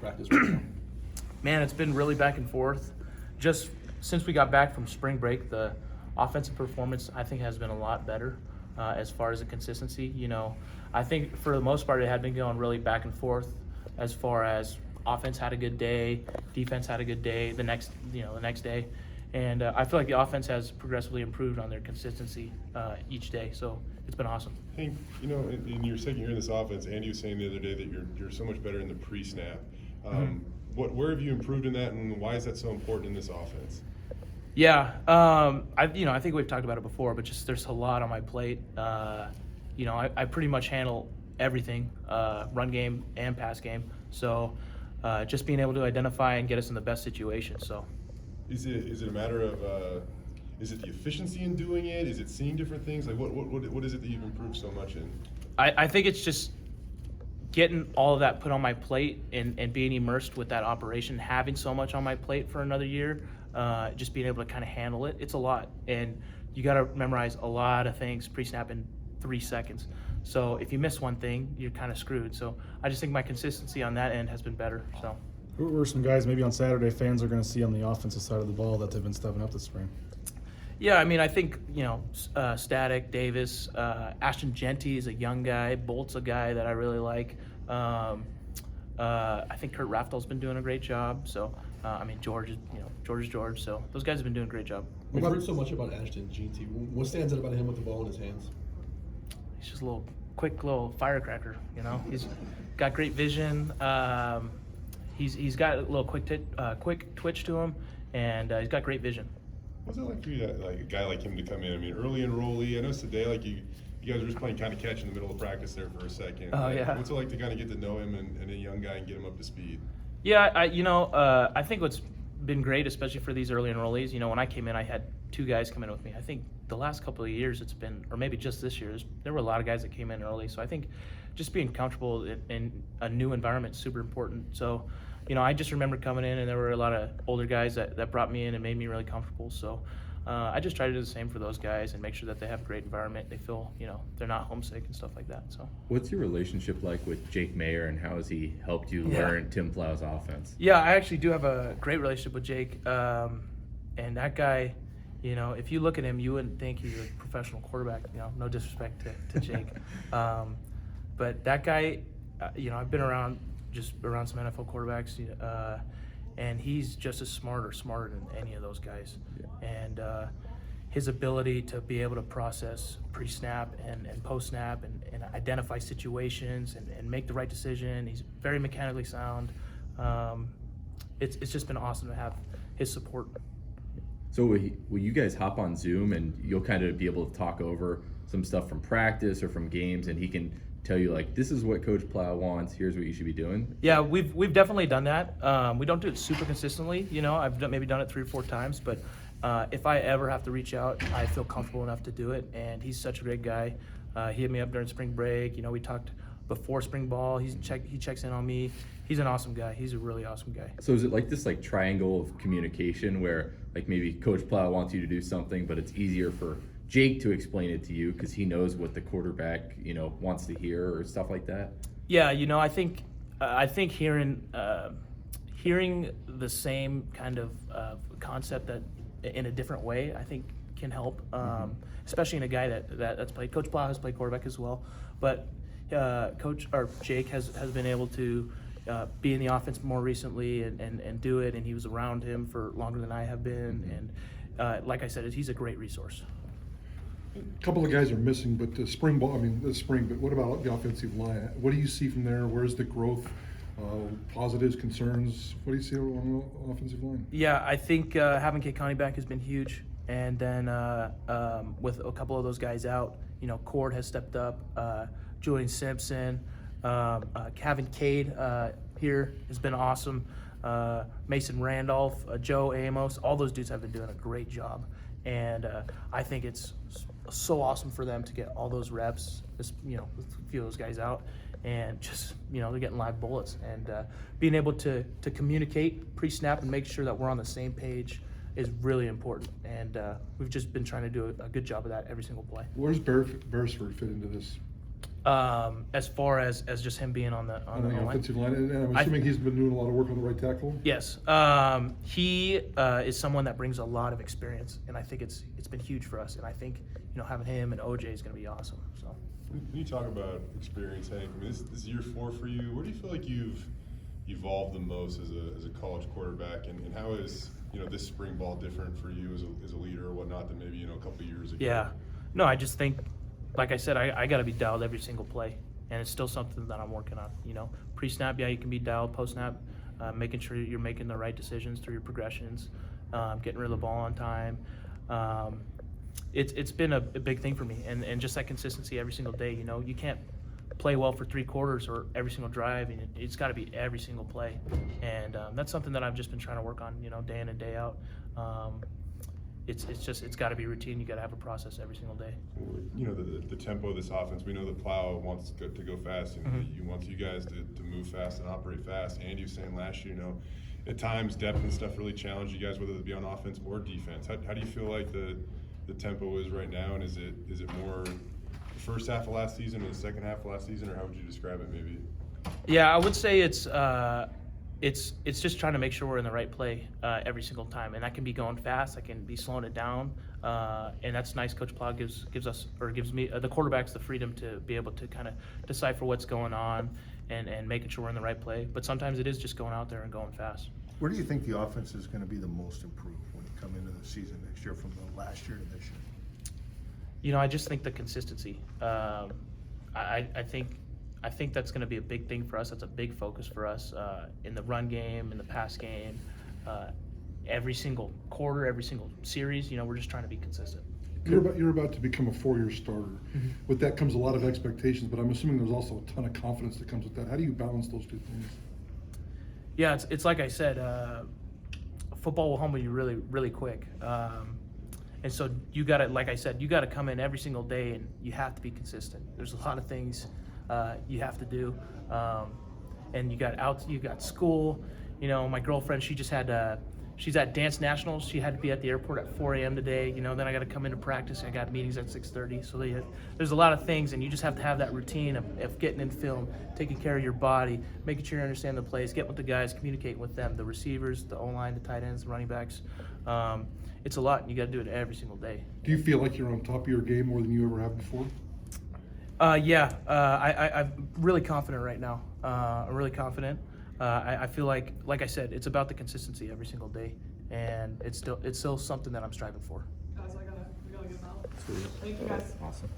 practice right now? Man, it's been really back and forth. Just since we got back from spring break, the offensive performance, I think, has been a lot better as far as the consistency. I think for the most part it had been going really back and forth as far as offense had a good day, defense had a good day the next day. And I feel like the offense has progressively improved on their consistency each day. So it's been awesome. Hank, in your second year in this offense, Andy was saying the other day that you're so much better in the pre-snap. Where have you improved in that, and why is that so important in this offense? Yeah, I think we've talked about it before, but just there's a lot on my plate. I pretty much handle everything, run game and pass game. So just being able to identify and get us in the best situation. So. Is it a matter of is it the efficiency in doing it? Is it seeing different things? Like what is it that you've improved so much in? I think it's just getting all of that put on my plate and being immersed with that operation, having so much on my plate for another year, just being able to kind of handle it. It's a lot, and you got to memorize a lot of things pre-snap in 3 seconds. So if you miss one thing, you're kind of screwed. So I just think my consistency on that end has been better. So. Who were some guys maybe on Saturday fans are going to see on the offensive side of the ball that they've been stepping up this spring? Yeah, I think, Static, Davis, Ashton Genty is a young guy. Bolt's a guy that I really like. I think Kurt Raftall's been doing a great job. So, George is George. So those guys have been doing a great job. We've heard so much about Ashton Genty. What stands out about him with the ball in his hands? He's just a quick little firecracker, He's got great vision. He's got a little quick twitch to him, and he's got great vision. What's it like for you, like a guy like him to come in? Early enrollee. I know today, like you guys were just playing kind of catch in the middle of practice there for a second. Oh yeah. What's it like to kind of get to know him and a young guy and get him up to speed? Yeah, I think what's been great, especially for these early enrollees. When I came in, I had 2 guys come in with me. I think the last couple of years it's been, or maybe just this year, there were a lot of guys that came in early. So I think just being comfortable in a new environment is super important. So, I just remember coming in and there were a lot of older guys that brought me in and made me really comfortable. So I just try to do the same for those guys and make sure that they have a great environment. They feel, they're not homesick and stuff like that. So. What's your relationship like with Jake Peetz, and how has he helped you learn Tim Plow's offense? Yeah, I actually do have a great relationship with Jake. And that guy, if you look at him, you wouldn't think he's a professional quarterback. No disrespect to Jake. But that guy, I've been around some NFL quarterbacks, and he's just as smarter than any of those guys. Yeah. And his ability to be able to process pre-snap and post-snap and identify situations and make the right decision. He's very mechanically sound. It's just been awesome to have his support. So will you guys hop on Zoom and you'll kind of be able to talk over some stuff from practice or from games, and he can tell you, like, this is what Coach Plow wants, here's what you should be doing? Yeah, we've definitely done that. We don't do it super consistently. I've maybe done it 3 or 4 times, but if I ever have to reach out, I feel comfortable enough to do it. And he's such a great guy. He hit me up during spring break. We talked before spring ball. He checks in on me. He's an awesome guy. He's a really awesome guy. So is it like this triangle of communication where maybe Coach Plow wants you to do something, but it's easier for Jake to explain it to you because he knows what the quarterback wants to hear or stuff like that? Yeah, I think hearing the same kind of concept that in a different way, I think can help, especially in a guy that's played. Coach Plow has played quarterback as well, but Jake has been able to be in the offense more recently and do it, and he was around him for longer than I have been, and like I said, he's a great resource. A couple of guys are missing, but the spring, but what about the offensive line? What do you see from there? Where's the growth? Positives, concerns? What do you see on the offensive line? Yeah, I think having Kate Connie back has been huge. And then with a couple of those guys out, Cord has stepped up, Julian Simpson, Kevin Cade here has been awesome. Mason Randolph, Joe Amos, all those dudes have been doing a great job. And I think it's so awesome for them to get all those reps, with a few of those guys out, and just, they're getting live bullets. And being able to communicate pre-snap and make sure that we're on the same page is really important. And we've just been trying to do a good job of that every single play. Where does Beresford fit into this? as far as just him being on the On the O-line. offensive line, and I'm assuming he's been doing a lot of work on the right tackle? Yes, he is someone that brings a lot of experience, and I think it's been huge for us. And I think having him and OJ is going to be awesome. So. When you talk about experience, Hank, I mean, this is year 4 for you. Where do you feel like you've evolved the most as a college quarterback, and how is this spring ball different for you as a leader or whatnot than maybe a couple of years ago? Yeah, no, I just think, like I said, I got to be dialed every single play, and it's still something that I'm working on. Pre-snap, yeah, you can be dialed. Post-snap, making sure you're making the right decisions through your progressions, getting rid of the ball on time. It's been a big thing for me, and just that consistency every single day. You can't play well for 3 quarters or every single drive, and it's got to be every single play, and that's something that I've just been trying to work on, day in and day out. It's got to be routine. You got to have a process every single day. The tempo of this offense. We know the Plow wants to go fast, and he wants you guys to move fast and operate fast. And you were saying last year, at times depth and stuff really challenge you guys, whether it be on offense or defense. How do you feel like the tempo is right now, and is it more the first half of last season or the second half of last season, or how would you describe it maybe? Yeah, I would say it's just trying to make sure we're in the right play every single time, and that can be going fast, I can be slowing it down, and that's nice. Coach Plow gives me the quarterbacks the freedom to be able to kind of decipher what's going on and making sure we're in the right play. But sometimes it is just going out there and going fast. Where do you think the offense is going to be the most improved when you come into the season next year from the last year to this year? I just think the consistency. I think that's going to be a big thing for us. That's a big focus for us in the run game, in the pass game, every single quarter, every single series. We're just trying to be consistent. You're about to become a 4-year starter. With that comes a lot of expectations, but I'm assuming there's also a ton of confidence that comes with that. How do you balance those two things? Yeah, it's like I said, football will humble you really, really quick. And so you got to, like I said, you got to come in every single day, and you have to be consistent. There's a lot of things you have to do, and you got school. My girlfriend, she's at dance nationals. She had to be at the airport at 4 a.m. today. Then I got to come into practice. I got meetings at 6:30. So there's a lot of things, and you just have to have that routine of getting in film, taking care of your body, making sure you understand the plays, getting with the guys, communicating with them, the receivers, the O-line, the tight ends, the running backs. It's a lot, and you got to do it every single day. Do you feel like you're on top of your game more than you ever have before? I'm really confident right now. I'm really confident. I feel like I said, it's about the consistency every single day, and it's still something that I'm striving for. Guys, we gotta get them out. Thank you guys. Awesome.